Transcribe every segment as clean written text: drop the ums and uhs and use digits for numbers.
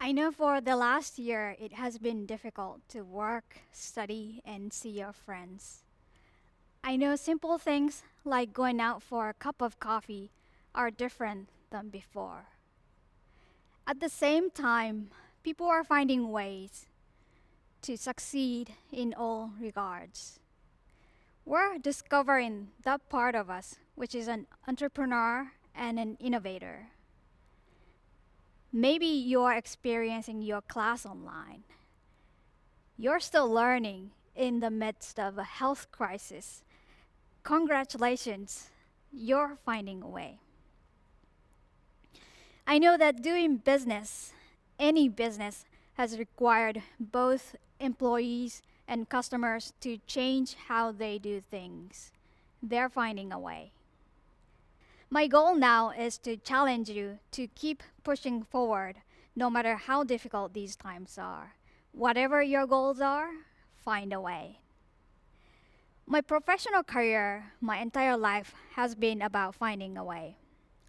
I know for the last year it has been difficult to work, study, and see your friends. I know simple things like going out for a cup of coffee are different than before. At the same time, people are finding ways to succeed in all regards. We're discovering that part of us which is an entrepreneur and an innovator. Maybe you're experiencing your class online. You're still learning in the midst of a health crisis. Congratulations, you're finding a way. I know that doing business, any business, has required both employees and customers to change how they do things. They're finding a way. My goal now is to challenge you to keep pushing forward no matter how difficult these times are. Whatever your goals are, find a way. My professional career, my entire life, has been about finding a way.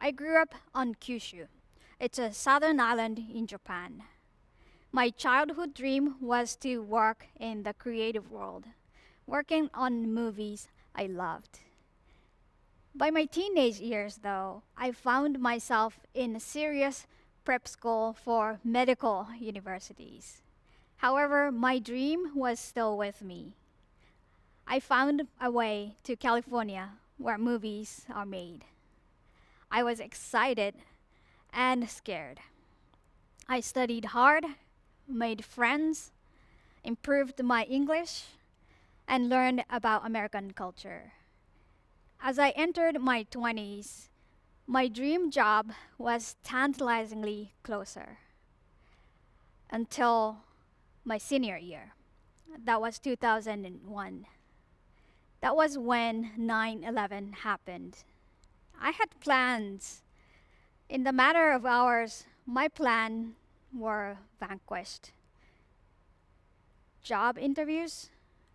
I grew up on Kyushu. It's a southern island in Japan. My childhood dream was to work in the creative world, working on movies I loved. By my teenage years, though, I found myself in a serious prep school for medical universities. However, my dream was still with me. I found a way to California where movies are made. I was excited and scared. I studied hard, made friends, improved my English, and learned about American culture. As I entered my 20s, my dream job was tantalizingly closer until my senior year. That was 2001. That was when 9/11 happened. I had plans. In the matter of hours, my plan were vanquished. Job interviews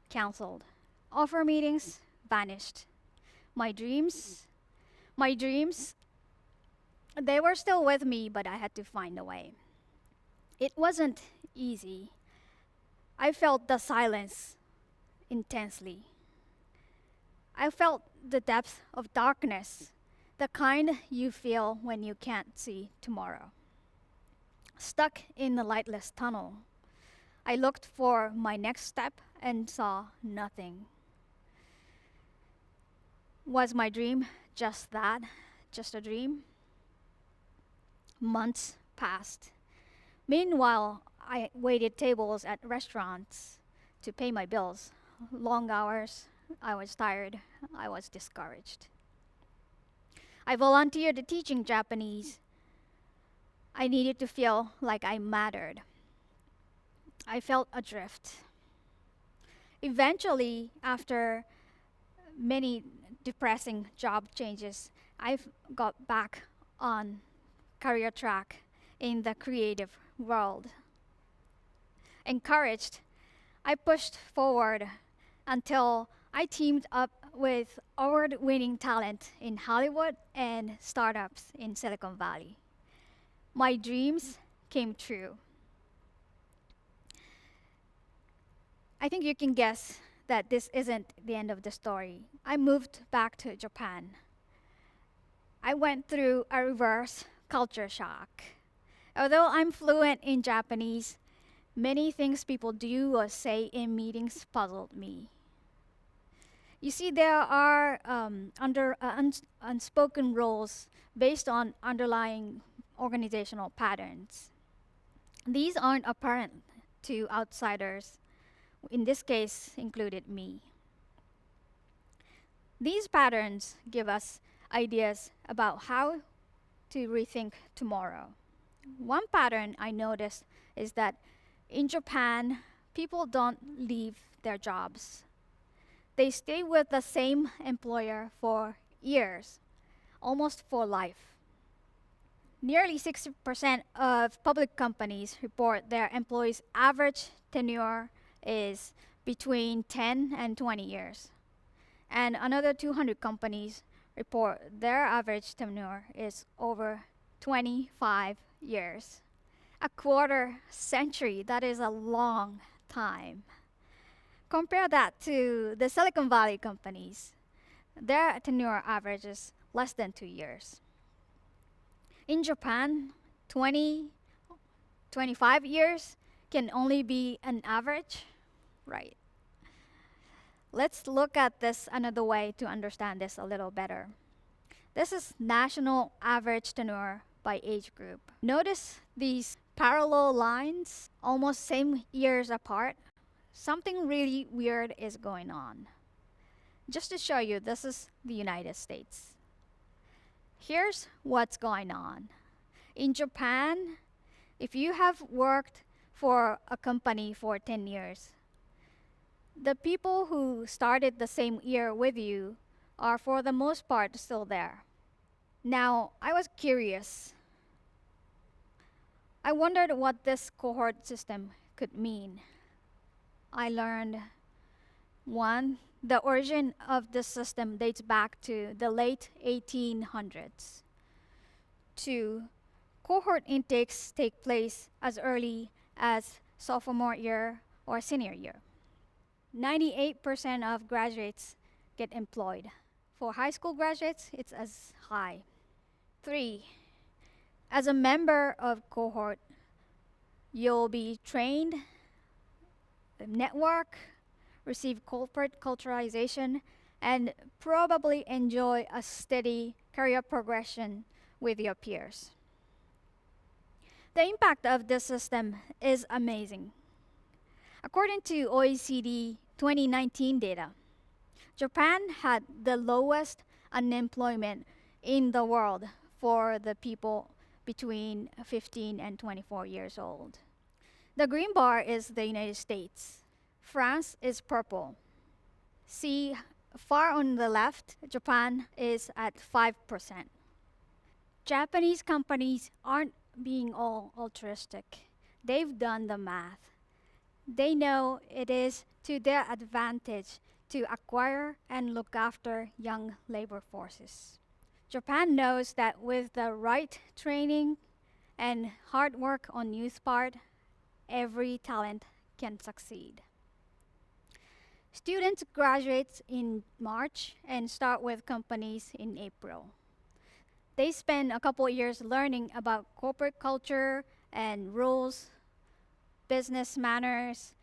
canceled. Offer meetings vanished. My dreams, my dreams, they were still with me, but I had to find a way. It wasn't easy. I felt the silence intensely. I felt the depth of darkness, the kind you feel when you can't see tomorrow. Stuck in the lightless tunnel, I looked for my next step and saw nothing. Was my dream just that? Just a dream? Months passed. Meanwhile, I waited tables at restaurants to pay my bills. Long hours, I was tired, I was discouraged. I volunteered teaching Japanese. I needed to feel like I mattered. I felt adrift. Eventually, after many depressing job changes, got back on career track in the creative world. Encouraged, I pushed forward until I teamed up with award-winning talent in Hollywood and startups in Silicon Valley. My dreams came true. I think you can guess that this isn't the end of the story. I moved back to Japan. I went through a reverse culture shock. Although I'm fluent in Japanese, many things people do or say in meetings puzzled me. You see, there are unspoken rules based on underlying organizational patterns. These aren't apparent to outsiders, in this case, included me. These patterns give us ideas about how to rethink tomorrow. One pattern I noticed is that in Japan, people don't leave their jobs. They stay with the same employer for years, almost for life. Nearly 60% of public companies report their employees' average tenure is between 10 and 20 years. And another 200 companies report their average tenure is over 25 years. A quarter century, that is a long time. Compare that to the Silicon Valley companies. Their tenure averages less than 2 years. In Japan, 20, 25 years can only be an average, right? Let's look at this another way to understand this a little better. This is national average tenure by age group. Notice these parallel lines, almost same years apart. Something really weird is going on. Just to show you, this is the United States. Here's what's going on. In Japan, if you have worked for a company for 10 years, the people who started the same year with you are for the most part still there. Now, I was curious. I wondered what this cohort system could mean. I learned one, the origin of this system dates back to the late 1800s. Two, cohort intakes take place as early as sophomore year or senior year. 98% of graduates get employed. For high school graduates, it's as high. Three, as a member of cohort, you'll be trained, network, receive corporate culturalization, and probably enjoy a steady career progression with your peers. The impact of this system is amazing. According to OECD 2019 data, Japan had the lowest unemployment in the world for the people between 15 and 24 years old. The green bar is the United States. France is purple. See, far on the left, Japan is at 5%. Japanese companies aren't being all altruistic. They've done the math. They know it is to their advantage to acquire and look after young labor forces. Japan knows that with the right training and hard work on youth part, every talent can succeed. Students graduate in March and start with companies in April. They spend a couple years learning about corporate culture and rules, business manners,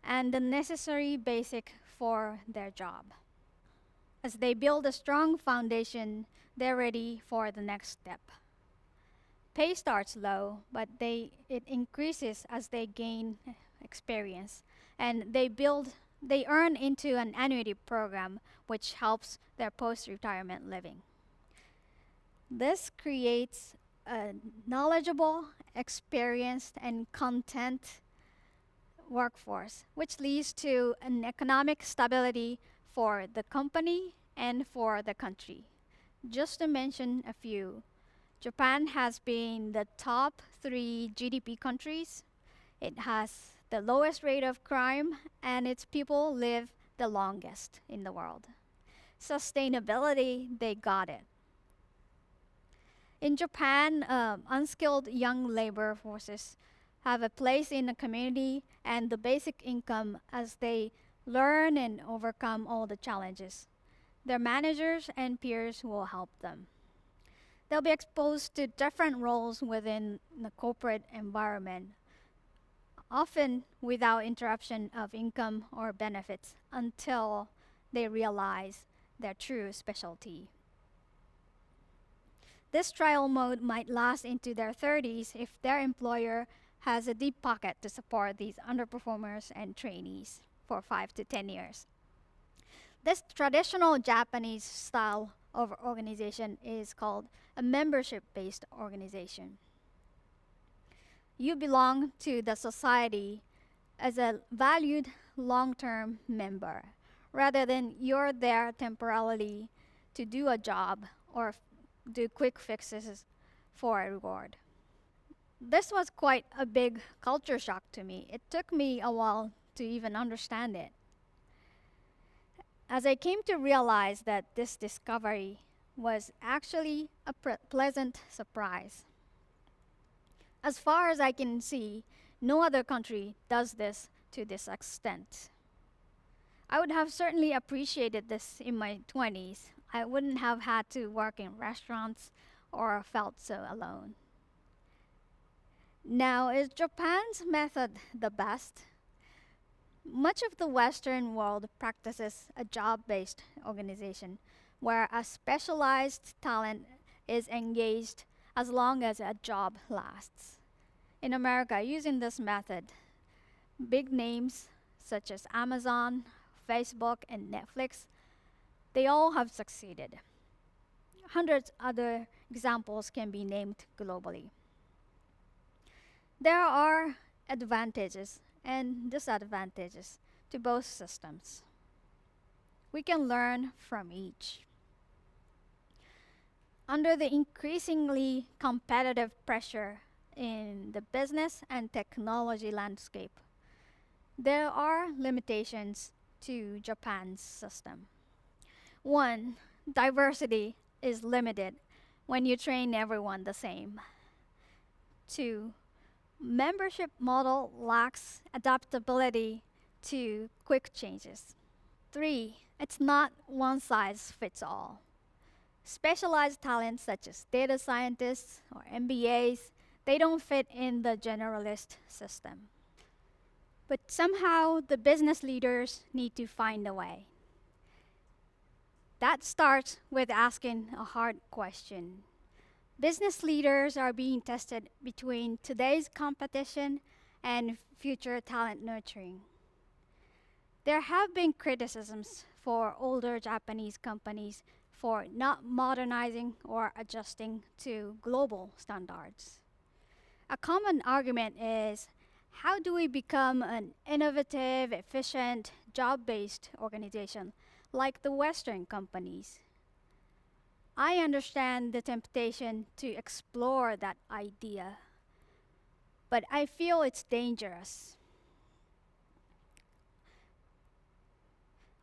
and the necessary basic for their job. As they build a strong foundation, they're ready for the next step. Pay starts low, but it increases as they gain experience, and they earn into an annuity program which helps their post-retirement living. This creates a knowledgeable, experienced, and content workforce, which leads to an economic stability for the company and for the country. Just to mention a few, Japan has been the top 3 GDP countries. It has the lowest rate of crime, and its people live the longest in the world. Sustainability, they got it. In Japan, unskilled young labor forces have a place in the community and the basic income as they learn and overcome all the challenges. Their managers and peers will help them. They'll be exposed to different roles within the corporate environment, often without interruption of income or benefits until they realize their true specialty. This trial mode might last into their 30s if their employer has a deep pocket to support these underperformers and trainees for 5 to 10 years. This traditional Japanese style of organization is called a membership-based organization. You belong to the society as a valued long-term member, rather than you're there temporarily to do a job or do quick fixes for a reward. This was quite a big culture shock to me. It took me a while to even understand it. As I came to realize that this discovery was actually a pleasant surprise. As far as I can see, no other country does this to this extent. I would have certainly appreciated this in my 20s. I wouldn't have had to work in restaurants or felt so alone. Now, is Japan's method the best? Much of the Western world practices a job based organization where a specialized talent is engaged as long as a job lasts. In America, using this method, big names such as Amazon, Facebook, and Netflix, they all have succeeded. Hundreds other examples can be named globally. There are advantages and disadvantages to both systems. We can learn from each. Under the increasingly competitive pressure in the business and technology landscape, there are limitations to Japan's system. One, diversity is limited when you train everyone the same. Two, membership model lacks adaptability to quick changes. Three, it's not one size fits all. Specialized talents such as data scientists or MBAs, they don't fit in the generalist system. But somehow the business leaders need to find a way. That starts with asking a hard question. Business leaders are being tested between today's competition and future talent nurturing. There have been criticisms for older Japanese companies for not modernizing or adjusting to global standards. A common argument is, how do we become an innovative, efficient, job based organization like the Western companies? I understand the temptation to explore that idea, but I feel it's dangerous.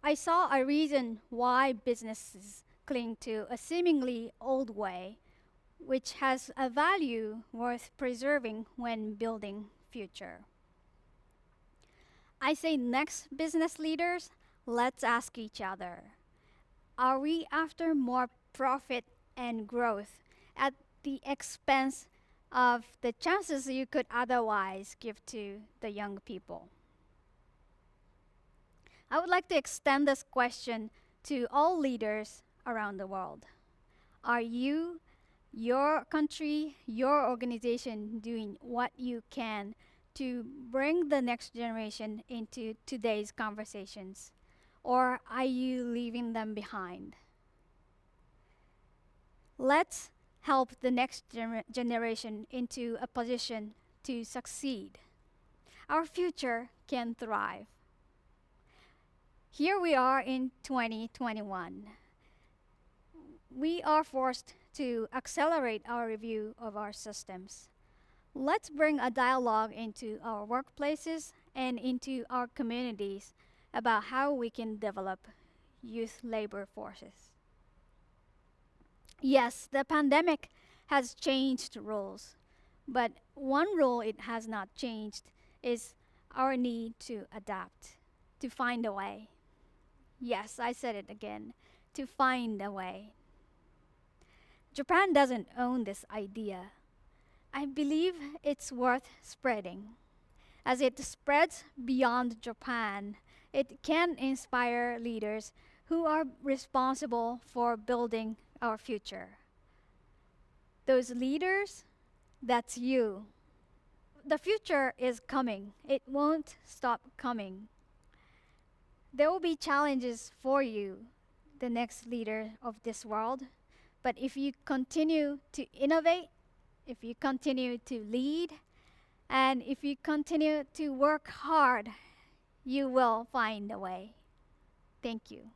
I saw a reason why businesses cling to a seemingly old way, which has a value worth preserving when building future. I say, next business leaders, let's ask each other, are we after more profit and growth at the expense of the chances you could otherwise give to the young people? I would like to extend this question to all leaders around the world. Are you, your country, your organization doing what you can to bring the next generation into today's conversations? Or are you leaving them behind? Let's help the next generation into a position to succeed. Our future can thrive. Here we are in 2021. We are forced to accelerate our review of our systems. Let's bring a dialogue into our workplaces and into our communities about how we can develop youth labor forces. Yes, the pandemic has changed rules, but one rule it has not changed is our need to adapt, to find a way. Yes, I said it again, to find a way. Japan doesn't own this idea. I believe it's worth spreading. As it spreads beyond Japan, it can inspire leaders who are responsible for building our future. Those leaders, that's you. The future is coming. It won't stop coming. There will be challenges for you, the next leader of this world. But if you continue to innovate, if you continue to lead, and if you continue to work hard, you will find a way. Thank you.